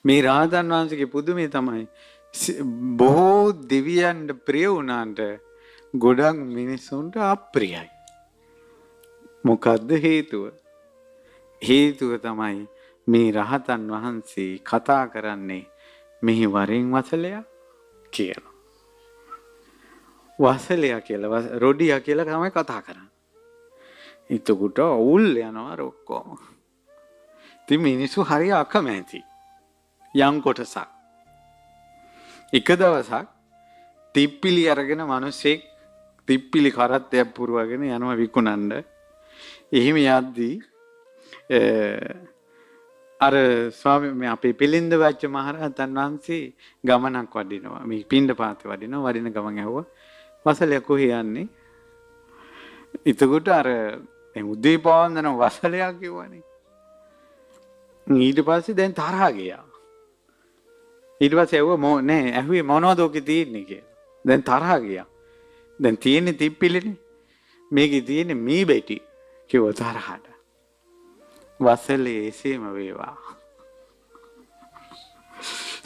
මේ රහතන් වහන්සේගේ පුදුමේ තමයි බොහෝ දෙවියන්ට ප්‍රිය වුණාට ගොඩක් මිනිසුන්ට අප්‍රියයි. මොකද්ද හේතුව? හේතුව තමයි මේ රහතන් වහන්සේ කතා කරන්නේ මෙහි වරෙන් වසලයා කියලා. වසලයා කියලා රොඩියා කියලා තමයි කතා කරන්නේ. එතකොට අවුල් යනවා ඔක්කොම. ඉතින් මිනිස්සු හරිය අකමැති. යම් කොටසක්. එක දවසක් තිප්පිලි අරගෙන මිනිස්සෙක් තිප්පිලි කරත්තයක් පුරවගෙන යනවා විකුණන්න. එහෙම යද්දී අර ස්වාමී අපේ පිළින්ද වච්ච මහරහතන් වහන්සේ ගමනක් වඩිනවා. මේ පින්ඩපාතේ වඩිනවා. වඩින ගමන් ඇහුවා වසලයා කොහේ යන්නේ? එතකොට අර උදේ පාන්දර වසලයා කිව්වනේ. ඊට පස්සේ දැන් තරහා ගියා. ඊට පස්සේ ඇහුවා නෑ ඇහුවේ මොනවද ඔකේ තියෙන්නේ කියලා. දැන් තරහා ගියා. දැන් තියෙන්නේ තිප්පිලිනේ. මේකේ තියෙන්නේ මී බෙටි කිව්ව තරහට. වසලේ එසේම වේවා.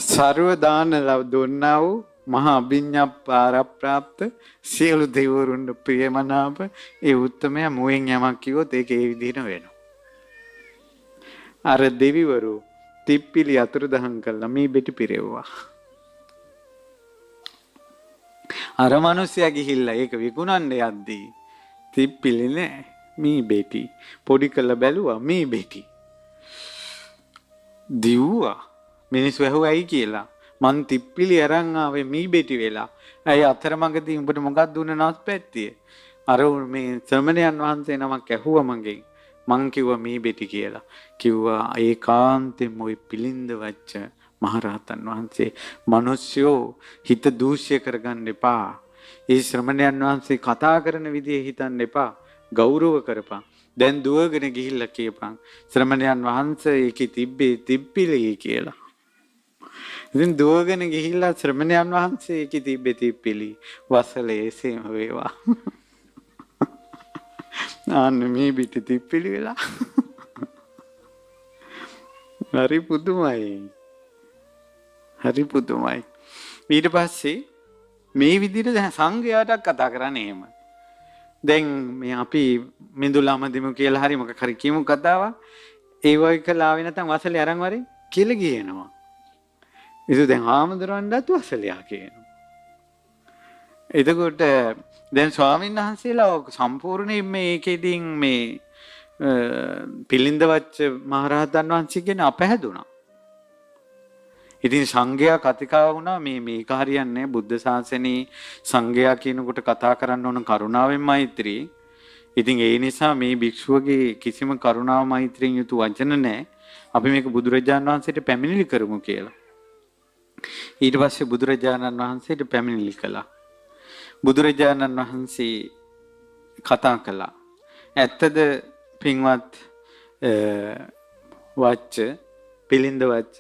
සර්ව දාන දුන්නා වූ මහා අභිඥාපාරප්‍රාප්ත සියලු දෙවිවරුන්ට ප්‍රියමනාප ඒ උත්තමයා මුවෙන් යමක් කිව්වොත් ඒක ඒ විදිහට වෙනවා. අර දෙවිවරු තිප්පිලි අතුරුදහන් කළා මේ බෙටි පිරෙව්වා. අර මිනිස්සයා ගිහිල්ලා ඒක විකුණන්න යද්දී තිප්පිලි නෑ මේ බෙටි පොඩි කරලා බැලුවා මේ බෙටි දිව්වා. මිනිස්සු ඇහුවා ඇයි කියලා. මං තිප්පිලි අරන් ආවේ මේ බෙටි වෙලා. ඇයි අතරමඟදී උඹට මොකක්ද දුන්නේ නැස්පැත්තිය? අර මේ ශ්‍රමණයන් වහන්සේ නමක් ඇහුවා මගෙන්. මං කිව්වා මේ බෙටි කියලා. කිව්වා ඒකාන්තෙම ওই පිළින්ද වච්ච මහරහතන් වහන්සේ මිනිස්සුયો හිත දූෂ්‍ය කරගන්න එපා. ඒ ශ්‍රමණයන් වහන්සේ කතා කරන විදිය හිතන්න එපා. ගෞරව කරපන්. දැන් දුවගෙන ගිහිල්ලා කියපන් ශ්‍රමණයන් වහන්සේ ඒකේ තිබ්බේ තිප්පිලි කියලා. ඉතින් දුවගෙන ගිහිල්ලා ශ්‍රමණයන් වහන්සේ ඒකේ තිබ්බේ තිප්පිලි වසලේ එසේම වේවා. ආන්න මේ පිටි තිප්පිලි වෙලා. හරි පුදුමයි. හරි පුදුමයි. ඊට පස්සේ මේ විදිහට දැන් සංඝයාට කතා කරන්නේ එහෙම. දැන් මේ අපි මිඳුලාමදිමු කියලා හරි මොකක් හරි කියමු කතාවක්. ඒ වගේ කළා ආවේ නැත්නම් වසලේ අරන් වරේ කියලා කියනවා. ඒක දැන් ආමඳුරන්ඩත් වසලයා කියනවා. එතකොට දැන් ස්වාමීන් වහන්සේලා සම්පූර්ණයෙන් මේකෙදින් මේ පිළින්දවච්ච මහරහතන් වහන්සේ කියන අපහැදුනා. ඉතින් සංඝයා කතිකා වුණා මේක හරියන්නේ බුද්ධ ශාසනයේ සංඝයා කියනකොට කතා කරන්න ඕන කරුණාවෙන් මෛත්‍රී. ඉතින් ඒ නිසා මේ භික්ෂුවගේ කිසිම කරුණාව මෛත්‍රියෙන් යුතු වචන නැහැ. අපි මේක බුදුරජාණන් වහන්සේට පැමිණිලි කරමු කියලා. ඊට පස්සේ බුදුරජාණන් වහන්සේට පැමිණිලි කළා. බුදුරජාණන් වහන්සේ කතා කළා. ඇත්තද පින්වත් වච්ච පිළින්ද වච්ච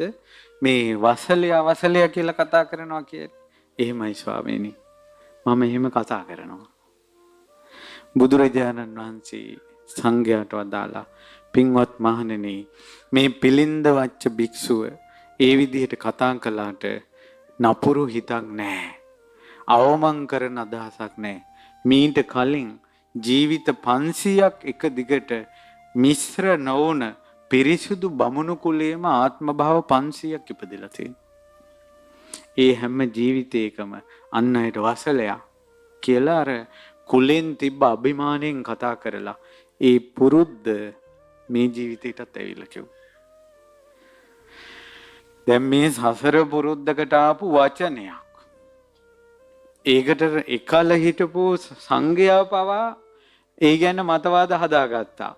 මේ වසලයා කියලා කතා කරනවා කියලා. එහෙමයි ස්වාමීනි. මම එහෙම කතා කරනවා. බුදුරජාණන් වහන්සේ සංඝයාට වදාලා පින්වත් මහණෙනි මේ පිළින්ද වච්ච භික්ෂුව ඒ විදිහට කතා කළාට නපුරු හිතක් නැහැ. අවමන් කරන අදහසක් නැහැ. මීට කලින් ජීවිත 500ක් එක දිගට මිශ්‍ර නොවුන පිරිසුදු බමුණු කුලයේම ආත්ම භාව 500ක් ඉපදෙලා තියෙනවා. ඒ හැම ජීවිතයකම අන් අයට වසලයා කියලා අර කුලෙන් තිබ්බ අභිමාණයෙන් කතා කරලා ඒ පුරුද්ද මේ ජීවිතයටත් ඇවිල්ලා කිව්වා. දැන් මේ සසර පුරුද්දකට ආපු වචනයක්. ඒකට එකල හිටපු සංඝයා පවා ඒ ගැන මතවාද හදාගත්තා.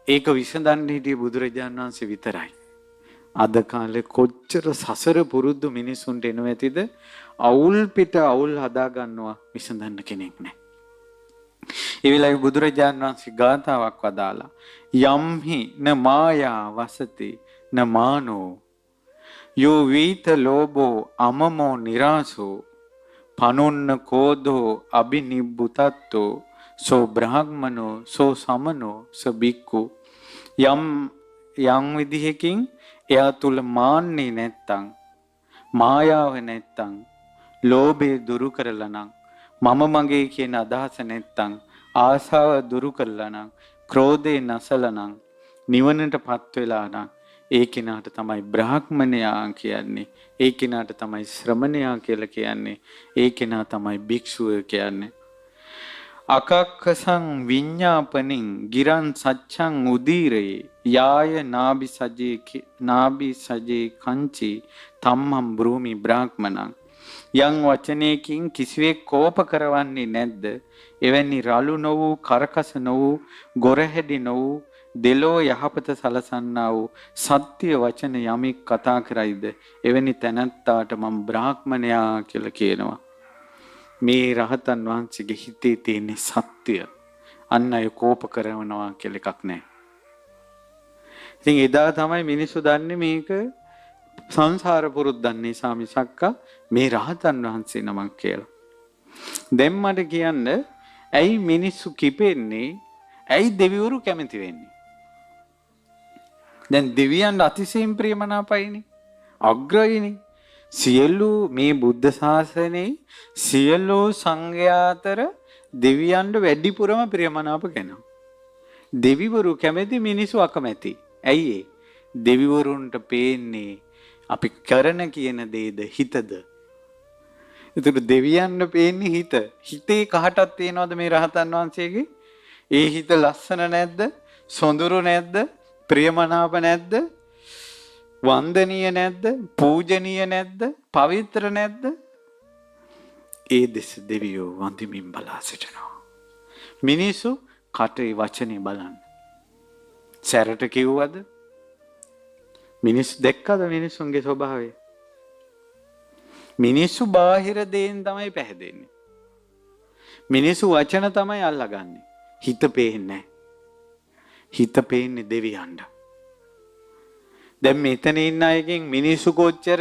ඒක විසඳන්න හිටිය බුදුරජාණන් වහන්සේ විතරයි. අද කාලේ කොච්චර සසර පුරුදු මිනිසුන්ට එනවා ඇතිද? අවුල් පිට අවුල් හදා ගන්නවා විසඳන්න කෙනෙක් නැහැ. ඒ වෙලාවේ බුදුරජාණන් වහන්සේ ගාථාවක් වදාලා යම්හි න මායා වසති න මානෝ යෝ වීත ලෝභෝ අමමෝ නිරාසෝ පනොන්න කෝධෝ අබිනිබ්බුතත්තෝ සෝ බ්‍රාහ්මනෝ සෝ සමනෝ ස බික්ඛු යම් විදිහකින් එයා තුල මාන්නේ නැත්තම්, මායාව නැත්තම්, ලෝභය දුරු කරලා නම්, මම මගේ කියන අදහස නැත්තම්, ආසාව දුරු කරලා නම්, ක්‍රෝධේ නැසලා නම්, නිවනටපත් වෙලා නම්, ඒ කෙනාට තමයි බ්‍රාහ්මණයා කියන්නේ. ඒ කෙනාට තමයි ශ්‍රමණයා කියලා කියන්නේ. ඒ කෙනා තමයි භික්ෂුව කියන්නේ. අකක්කසං විඤ්ඤාපනින් ගිරන් සච්ඡං උදීරේ යාය නාභි සජේ කංචි තම්මම් බ්‍රූමි බ්‍රාහ්මණං. යම් වචනයකින් කිසිවෙක් කෝප කරවන්නේ නැද්ද? එවැනි රළු නො වූ, කරකස නො වූ, ගොරහැඩි නො වූ, දෙලෝ යහපත සලසන්නා වූ සත්‍ය වචන යමෙක් කතා කරයිද? එවැනි තැනැත්තාට මම බ්‍රාහ්මණයා කියලා කියනවා. මේ රහතන් වහන්සේගේ හිතේ තියෙන සත්‍ය අන්න අය කෝප කරනවා කියලා එකක් නැහැ. ඉතින් එදා තමයි මිනිස්සු දන්නේ මේක සංසාර පුරුද්දන් නිසා මිසක්ක මේ රහතන් වහන්සේ නමක් කියලා. දැන් මට කියන්න ඇයි මිනිස්සු කිපෙන්නේ? ඇයි දෙවිවරු කැමති වෙන්නේ? දැන් දෙවියන් අතිශයින් ප්‍රියමනාපයිනේ. අග්‍රයිනේ. සියලු මේ බුද්ධ ශාසනයේ සියලු සංඝයා අතර දෙවියන්ට වැඩිපුරම ප්‍රියමනාප කෙනා. දෙවිවරු කැමති, මිනිස්සු අකමැති. ඇයි ඒ? දෙවිවරුන්ට පේන්නේ අපි කරන කියන දේද හිතද? ඒතර දෙවියන්ට පේන්නේ හිත. හිතේ කහටක් තියනවද මේ රහතන් වහන්සේගේ? ඒ හිත ලස්සන නැද්ද? සොඳුරු නැද්ද? ප්‍රියමනාප නැද්ද? වන්දනීය නැද්ද? පූජනීය නැද්ද? පවිත්‍ර නැද්ද? ඒ දෙස දෙවියෝ වඳිමින් බලා සිටිනවා. මිනිස්සු කටේ වචනේ බලන්න. සැරට කිව්වද? මිනිස්සු දැක්කද මිනිස්සුන්ගේ ස්වභාවය? මිනිස්සු බාහිර දේෙන් තමයි පැහැදෙන්නේ. මිනිස්සු වචන තමයි අල්ලගන්නේ. හිත පේන්නේ නැහැ. හිත පේන්නේ දෙවියන්ට. දැන් මෙතන ඉන්න අයගෙන් මිනිස්සු කොච්චර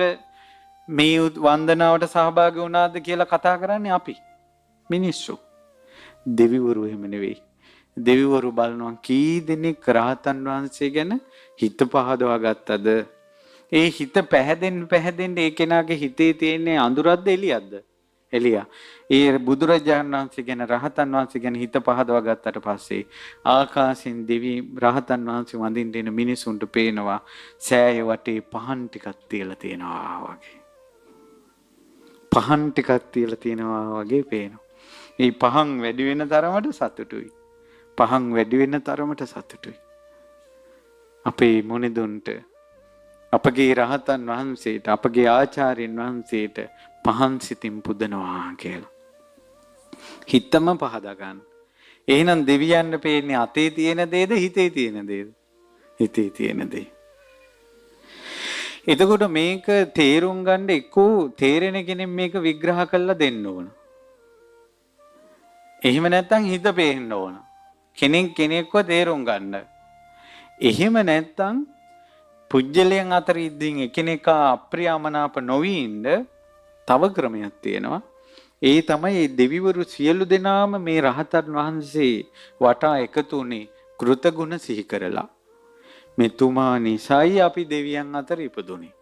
මේ වන්දනාවට සහභාගී වුණාද කියලා කතා කරන්නේ අපි. මිනිස්සු. දෙවිවරු එහෙම නෙවෙයි. දෙවිවරු බලනවා කී දෙනෙක් රහතන් වහන්සේ ගැන හිත පහදවා ගත්තද? ඒ හිත පැහැදෙන්න ඒ කෙනාගේ හිතේ තියෙන අඳුරක්ද එළියක්ද? එළිය. ඒ බුදුරජාණන් වහන්සේ ගැන, රහතන් වහන්සේ ගැන හිත පහදවා ගත්තට පස්සේ ආකාශයෙන් දෙවි රහතන් වහන්සේ වඳින්න එන මිනිසුන්ට පේනවා සෑය වටේ පහන් ටිකක් තියලා තියෙනවා වගේ. පහන් ටිකක් තියලා තියෙනවා වගේ පේනවා. මේ පහන් වැඩි වෙන තරමට සතුටුයි. පහන් වැඩි වෙන තරමට සතුටුයි. අපේ මොනිදුන්ට, අපගේ රහතන් වහන්සේට, අපගේ ආචාර්යන් වහන්සේට පහන් සිතින් පුදනවා කියලා. හිතම පහදා ගන්න. එහෙනම් දෙවියන්ට පේන්නේ අතේ තියෙන දේද හිතේ තියෙන දේද? හිතේ තියෙන දේ. එතකොට මේක තේරුම් ගන්න එක්කෝ තේරෙන කෙනෙක් මේක විග්‍රහ කරලා දෙන්න ඕන. එහෙම නැත්නම් හිත පේන්න ඕන. කෙනෙක්ව තේරුම් ගන්න. එහෙම නැත්නම් පුජ්‍යලයන් අතර ඉඳින් එකිනෙකා අප්‍රියමනාප නොවි ඉන්න තව ක්‍රමයක් තියෙනවා. ඒ තමයි දෙවිවරු සියලු දෙනාම මේ රහතන් වහන්සේ වටා එකතු වුණේ කෘතගුණ සිහි කරලා. මෙතුමා නිසායි අපි දෙවියන් අතර ඉපදුනේ.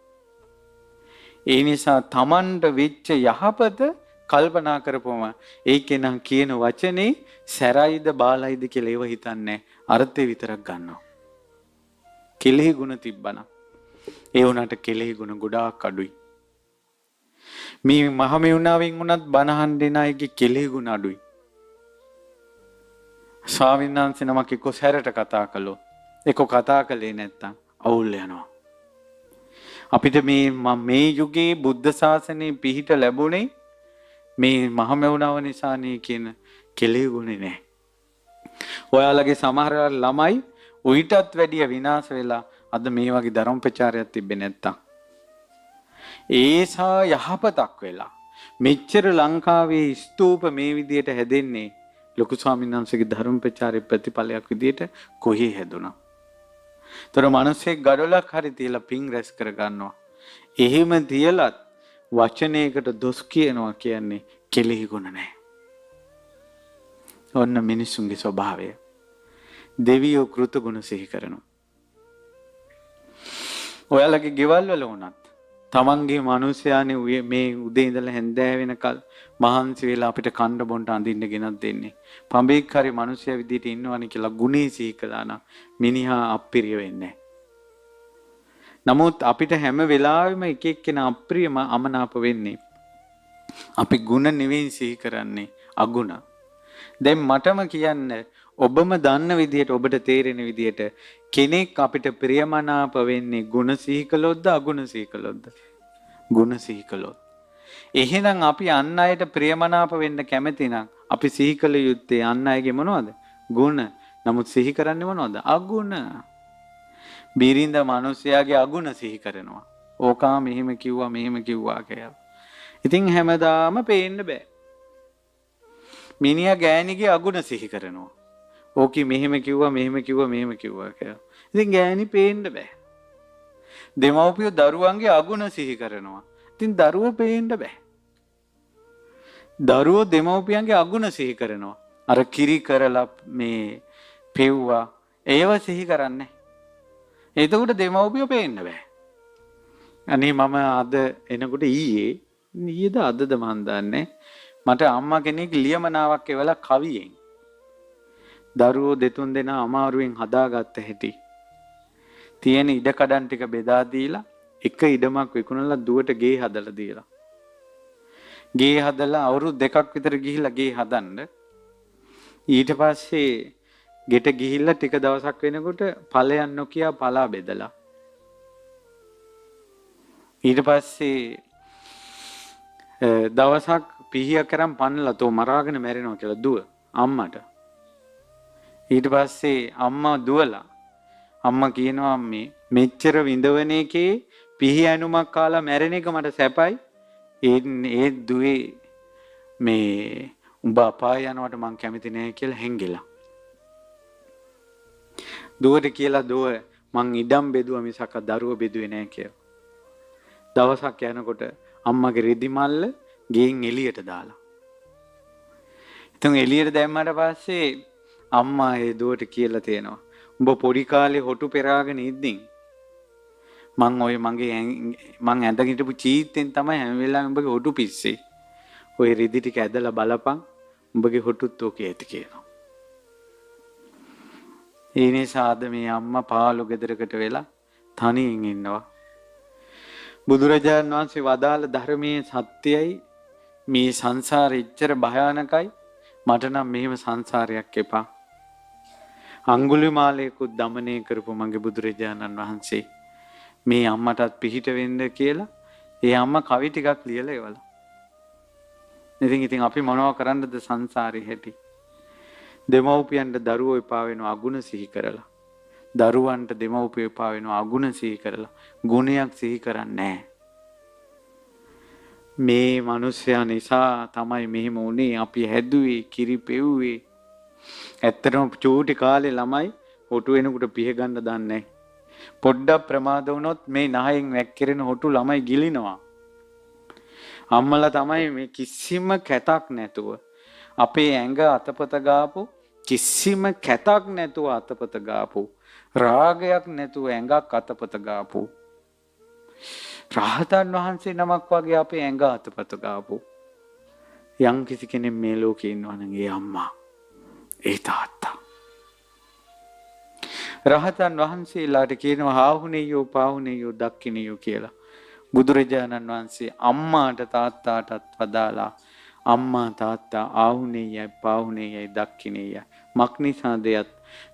ඒ නිසා Tamanට වෙච්ච යහපත කල්පනා කරපුවම ඒ කෙනා කියන වචනේ සැරයිද බාලයිද කියලා ඒව හිතන්නේ අර්ථය විතරක් ගන්නවා. කෙලෙහි ගුණ තිබ්බනම් ඒ උනට කෙලෙහි ගුණ ගොඩාක් අඩුයි. මේ මහමෙවුනාවෙන් උනත් බණහන් දෙන අයගේ කෙලෙහි ගුණ අඩුයි. ස්වාමීන් වහන්සේ නමක් එක්ක සැරට කතා කළොත් ඒක කතා කළේ නැත්තම් අවුල් යනවා. අපිට මේ යුගයේ බුද්ධ ශාසනය පිහිට ලැබුණේ මේ මහමෙවුනාව නිසානේ කියන කෙලෙහි ගුණේ නැහැ. ඔයාලගේ සමහර ළමයි උහිටත් වැඩිය විනාශ වෙලා අද මේ වගේ ධර්ම ප්‍රචාරයක් තිබ්බේ නැත්තම්. ඒසා යහපතක් වෙලා මෙච්චර ලංකාවේ ස්තූප මේ විදියට හැදෙන්නේ ලොකු ස්වාමීන් වහන්සේගේ ධර්ම ප්‍රචාරයේ ප්‍රතිඵලයක් විදියට කොහේ හැදුණා. ତොර මිනිස්සෙක් ගඩොලක් හරි තියලා පිං රැස් කර ගන්නවා. එහෙම තියලත් වචනයකට දොස් කියනවා කියන්නේ කෙලෙහි ගුණ නැහැ. ඔන්න මිනිසුන්ගේ ස්වභාවය. දෙවියෝ කෘතගුණ සිහි කරනවා. ඔයාලගේ ගෙවල් වල වුණත් තමන්ගේ මිනිස්යානේ මේ උදේ ඉඳලා හැන්දෑව වෙනකල් මහන්සි වෙලා අපිට කන්න බොන්න අඳින්න ගෙනත් දෙන්නේ. පඹෙක් හරි මිනිස්යා විදිහට ඉන්නවනේ කියලා ගුණේ සිහි කළා නම් මිනිහා අප්‍රිය වෙන්නේ නැහැ. නමුත් අපිට හැම වෙලාවෙම එක එක්කෙනා අප්‍රියම අමනාප වෙන්නේ. අපි ಗುಣ නෙවෙයි සිහි කරන්නේ අගුණ. දැන් මටම කියන්න ඔබම දන්න විදිහට ඔබට තේරෙන විදිහට කෙනෙක් අපිට ප්‍රියමනාප වෙන්නේ ಗುಣ සිහි කළොත්ද අගුණ සිහි කළොත්ද? ಗುಣ සිහි කළොත්. එහෙනම් අපි අන් අයට ප්‍රියමනාප වෙන්න කැමති නම් අපි සිහි කළ යුත්තේ අන් අයගේ මොනවද? ಗುಣ. නමුත් සිහි කරන්නේ මොනවද? අගුණ. බිරිඳ මිනිස්යාගේ අගුණ සිහි කරනවා. ඕකා මෙහෙම කිව්වා කියලා. ඉතින් හැමදාම පේන්න බෑ. මිනිහා ගෑණිගේ අගුණ සිහි කරනවා. ඕකි මෙහෙම කිව්වා කියලා. ඉතින් ගෑණි පේන්න බෑ. දෙමව්පියෝ දරුවන්ගේ අගුණ සිහි කරනවා. ඉතින් දරුවෝ පේන්න බෑ. දරුවෝ දෙමව්පියන්ගේ අගුණ සිහි කරනවා. අර කිරි කරලා මේ පෙව්වා ඒව සිහි කරන්නේ. එතකොට දෙමව්පියෝ පේන්න බෑ. අනේ මම අද එනකොට ඊයේද අදද මන් දන්නේ මට අම්මා කෙනෙක් ලියමනාවක් එවලා කවියෙන් දරුවෝ දෙතුන් දෙනා අමාරුවෙන් හදාගත්ත හැටි තියෙන ඉඩ කඩන් ටික බෙදා දීලා එක ඉඩමක් විකුණලා දුවට ගේ හදලා දීලා ගේ හදලා අවුරුදු 2ක් විතර ගිහිල්ලා ගේ හදන්න ඊට පස්සේ ගෙට ගිහිල්ලා ටික දවසක් වෙනකොට ඵලයන් නොකිය පලා බෙදලා ඊට පස්සේ දවසක් පිහිය කරන් පන්නලා තෝ මරාගෙන මැරෙනවා කියලා දුව අම්මට ඊට පස්සේ අම්මා දුවලා අම්මා කියනවා මෙච්චර විඳවන එකේ පිහි ඇනුමක් කාලා මැරෙන එක මට සැපයි ඒ දුවේ මේ උඹ අපාය යනවට මං කැමති නෑ කියලා හැංගිලා දුවට කියලා දුව මං ඉඩම් බෙදුවා මිසක් දරුවෝ බෙදුවේ නෑ කියලා දවසක් යනකොට අම්මගේ රෙදි මල්ල ගෙන් එළියට දාලා. ඉතින් එළියට දැම්මට පස්සේ අම්මා ඒ දුවට කියලා තියෙනවා. උඹ පොඩි කාලේ හොටු පෙරාගෙන ඉද්දින් මං ඇඳගෙන හිටපු චීත්තෙන් තමයි හැම වෙලාවෙම උඹගේ හොටු පිස්සේ. ඔය රෙදි ටික ඇදලා බලපන් උඹගේ හොටුත් ඕකේ ඇති කියනවා. ඒ නිසා අද මේ අම්මා පාළු ගෙදරකට වෙලා තනියෙන් ඉන්නවා. බුදුරජාණන් වහන්සේ වදාළ ධර්මයේ සත්‍යයි මේ සංසාරෙ ඉච්චර භයානකයි මට නම් මෙහෙම සංසාරයක් එපා. අඟුලිමාලයකුත් দমনය කරපු මගේ බුදුරජාණන් වහන්සේ මේ අම්මටත් පිහිට වෙන්න කියලා ඒ අම්මා කවි ටිකක් ලියලා ඒවල. ඉතින් අපි මොනව කරන්නද සංසාරේ හැටි? දෙමව්පියන්ට දරුවෝ එපා වෙනවා අගුණ සිහි කරලා. දරුවන්ට දෙමව්පියෝ එපා වෙනවා අගුණ සිහි කරලා. ගුණයක් සිහි කරන්නේ නැහැ. මේ මිනිස්යා නිසා තමයි මෙහෙම වුනේ. අපි හැදුවේ කිරි පෙව්වේ. ඇත්තටම චූටි කාලේ ළමයි හොටු වෙනකොට පිහ ගන්න දන්නේ නැහැ. පොඩ්ඩක් ප්‍රමාද වුණොත් මේ නහයෙන් වැක්කිරෙන හොටු ළමයි ගිලිනවා. අම්මලා තමයි මේ කිසිම කැතක් නැතුව අපේ ඇඟ අතපත ගාපු කිසිම කැතක් නැතුව අතපත ගාපු රාගයක් නැතුව ඇඟක් අතපත ගාපු රහතන් වහන්සේ නමක් වගේ අපේ ඇඟ අතපත ගාපු යම් කිසි කෙනෙක් මේ ලෝකේ ඉන්නවා නම් ඒ අම්මා ඒ තාත්තා. රහතන් වහන්සේලාට කියනවා ආහුනේයෝ පාහුනේයෝ දක්ඛිනේයෝ කියලා. බුදුරජාණන් වහන්සේ අම්මාට තාත්තාටත් වදාලා අම්මා තාත්තා ආහුනේයයි පාහුනේයයි දක්ඛිනේයයි. මක්නිසාදයත්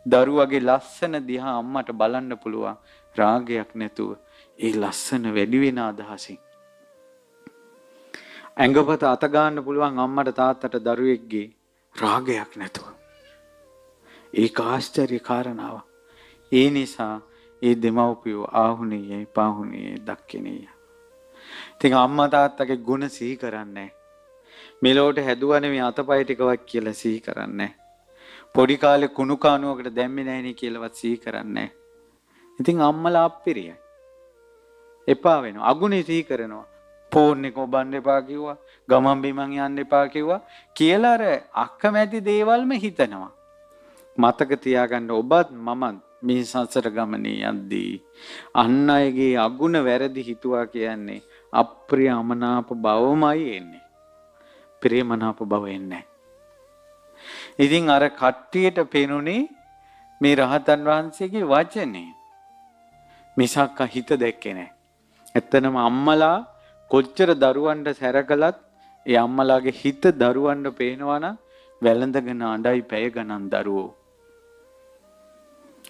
දරුවගේ ලස්සන දිහා අම්මට බලන්න පුළුවන් රාගයක් නැතුව ඒ ලස්සන වැඩි වෙන අදහසින්. ඇඟපත අත ගන්න පුළුවන් අම්මට තාත්තට දරුවෙක්ගේ රාගයක් නැතුව. ඒක ආශ්චර්ය කාරණාවක්. ඒ නිසා ඒ දෙමව්පියෝ ආහුනේයයි පාහුනේයයි දක්ඛිනේයයි. ඉතින් අම්මා තාත්තගේ ගුණ සිහි කරන්නේ මෙලොවට හැදුවා නෙමෙයි අතපය ටිකවත් කියලා සිහි කරන්නේ. පොඩි කාලේ කුණු කානුවකට දැම්මේ නැහෙනේ කියලාවත් සිහි කරන්නේ. ඉතින් අම්මලා අප්පිරියයි. එපා වෙනවා. අගුණේ සිහි කරනවා. ෆෝන් එක ඔබන්න එපා කිව්වා. ගමන් බිමන් යන්න එපා කිව්වා. කියලා අර අකමැති දේවල්ම හිතනවා. මතක තියාගන්න ඔබත් මමත් මේ සසර ගමනේ යද්දී අන් අයගේ අගුණ වැරදි හිතුවා කියන්නේ අප්‍රියමනාප බවමයි එන්නේ. ප්‍රේමනාප බව එන්නේ. ඉතින් අර කට්ටියට පෙනුනේ මේ රහතන් වහන්සේගේ වචනේ. මිසක් හිත දැක්කේ නැහැ. ඇත්තනම අම්මලා කොච්චර දරුවන්ට සැරකලත් ඒ අම්මලාගේ හිත දරුවන්ට පේනවා නම් වැළඳගෙන අඬයි පැය ගණන් දරුවෝ.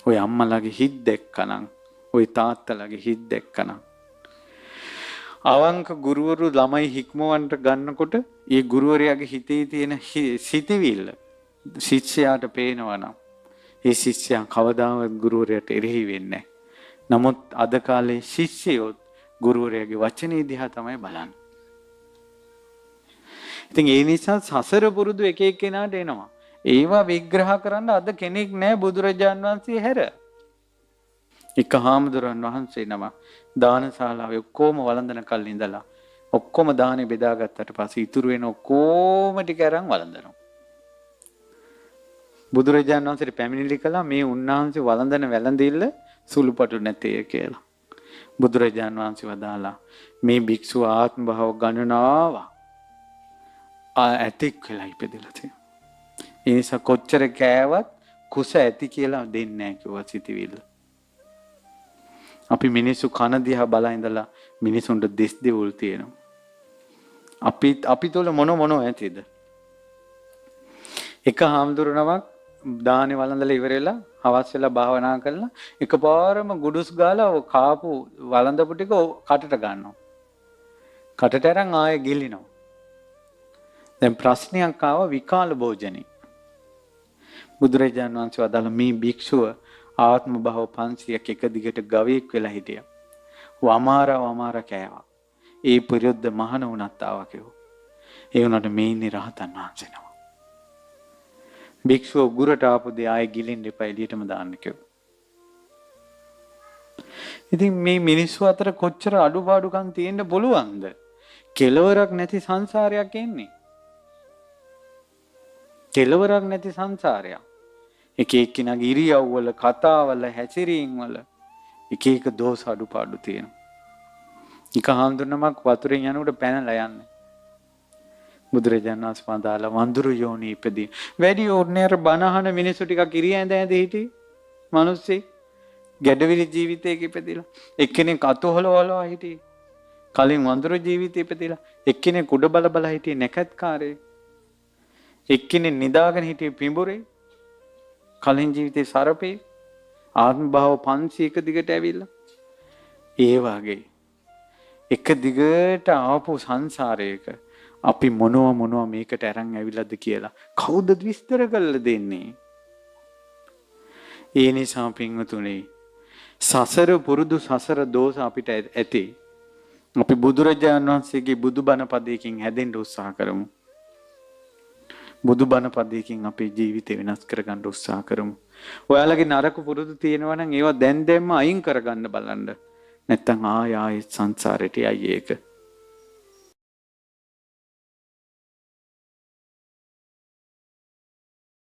ඔය අම්මලාගේ හිත දැක්කනම්, ඔය තාත්තලාගේ හිත දැක්කනම්. අවංක ගුරුවරු ළමයි හික්මවන්නට ගන්නකොට ඒ ගුරුවරයාගේ හිතේ තියෙන සිතිවිල්ල ශිෂ්‍යයාට පේනවා නම් ඒ ශිෂ්‍යයා කවදාවත් ගුරුවරයාට එරෙහි වෙන්නේ නැහැ. නමුත් අද කාලේ ශිෂ්‍යයෝ ගුරුවරයාගේ වචනේ දිහා තමයි බලන්නේ. ඉතින් ඒ නිසා සසර පුරුදු එක එක්කෙනාට එනවා. ඒවා විග්‍රහ කරන්න අද කෙනෙක් නැහැ බුදුරජාන් වහන්සේ හැර. එක හාමුදුරන් වහන්සේ නම දානශාලාවේ ඔක්කොම වළඳන කල් ඉඳලා ඔක්කොම දානේ බෙදාගත්තට පස්සේ ඉතුරු වෙන ඔක්කොම ටික අරන් වළඳනවා. බුදුරජාණන් වහන්සේට පැමිණිලි කළා මේ උන්වහන්සේ වළඳන වැළඳිල්ල සුළුපටු නැතේ කියලා. බුදුරජාණන් වහන්සේ වදාලා මේ භික්ෂුව ආත්ම භාව ගණනාව ඇතික් වෙලා ඉපදෙලා තියෙනවා. ඒ නිසා කොච්චර කෑවත් කුස ඇති කියලා දෙන්නේ නැහැ කිව්වා සිටිවිල්ල. අපි මිනිස්සු කන දිහා බලා ඉඳලා මිනිසුන්ට දෙස් දෙවුල් තියෙනවා. අපි තුල මොන ඇතිද? එක හාමුදුරනමක් දානේ වළඳලා ඉවරෙලා හවස් වෙලා භාවනා කරලා එකපාරම ගුඩුස් ගාලා කාපු වළඳපු ටික කටට ගන්නවා. කටට අරන් ආයෙ ගිලිනවා. දැන් ප්‍රශ්නයක් ආවා විකාල භෝජනේ. බුදුරජාණන් වහන්සේ වදාළ මේ භික්ෂුව ආත්ම භව 500ක් එක දිගට ගවයෙක් වෙලා හිටියා. වමාරා කෑවා. ඒ පුරුද්ද මහණ වුණත් ආවා කිව්වා. ඒ වුණාට මේ ඉන්නේ රහතන් වහන්සේ නම. භික්ෂුව උගුරට ආපු දේ ආයෙ ගිලින්න එපා එළියටම දාන්න කිව්වා. ඉතින් මේ මිනිස්සු අතර කොච්චර අඩුපාඩුකම් තියෙන්න පුළුවන්ද? කෙලවරක් නැති සංසාරයක් එන්නේ. කෙලවරක් නැති සංසාරයක්. එක එක්කිනාගේ ඉරියව් වල, කතාවල, හැසිරීම් වල එක එක දෝෂ අඩුපාඩු තියෙනවා. එක හාමුදුරනමක් වතුරෙන් යනකොට පැනලා යන්නේ. බුදුරජාණන් වහන්සේ වදාලා වඳුරු යෝනි ඉපදී. වැඩි ඕනේ අර බනහන මිනිස්සු ටිකක් ඉරිය ඇඳ හිටියේ. මිනිස්සෙක් ගැඩවිලි ජීවිතයක ඉපදිලා. එක්කෙනෙක් අතොහලවලා හිටියේ. කලින් වඳුරු ජීවිතේ ඉපදිලා. එක්කෙනෙක් උඩ බල හිටියේ නැකත්කාරයෙක්. එක්කෙනෙක් නිදාගෙන හිටියේ පිඹුරේ. කලින් ජීවිතේ සරපේ. ආත්ම භාව 500 එක දිගට ඇවිල්ලා. ඒ වගේ එක දිගට ආපු සංසාරයක අපි මොනවා මේකට අරන් ඇවිල්ලාද කියලා කවුද විස්තර කරලා දෙන්නේ? ඒ නිසා පින්වතුනි සසර පුරුදු සසර දෝෂ අපිට ඇති. අපි බුදුරජාණන් වහන්සේගේ බුදුබණ පදයකින් හැදෙන්න උත්සාහ කරමු. බුදුබණ පදයකින් අපේ ජීවිතය වෙනස් කරගන්න උත්සාහ කරමු. ඔයාලගේ නරක පුරුදු තියෙනවා නම් ඒවා දැන් දැන්ම අයින් කරගන්න බලන්න. නැත්තම් ආයෙත් සංසාරේට යයි ඒක.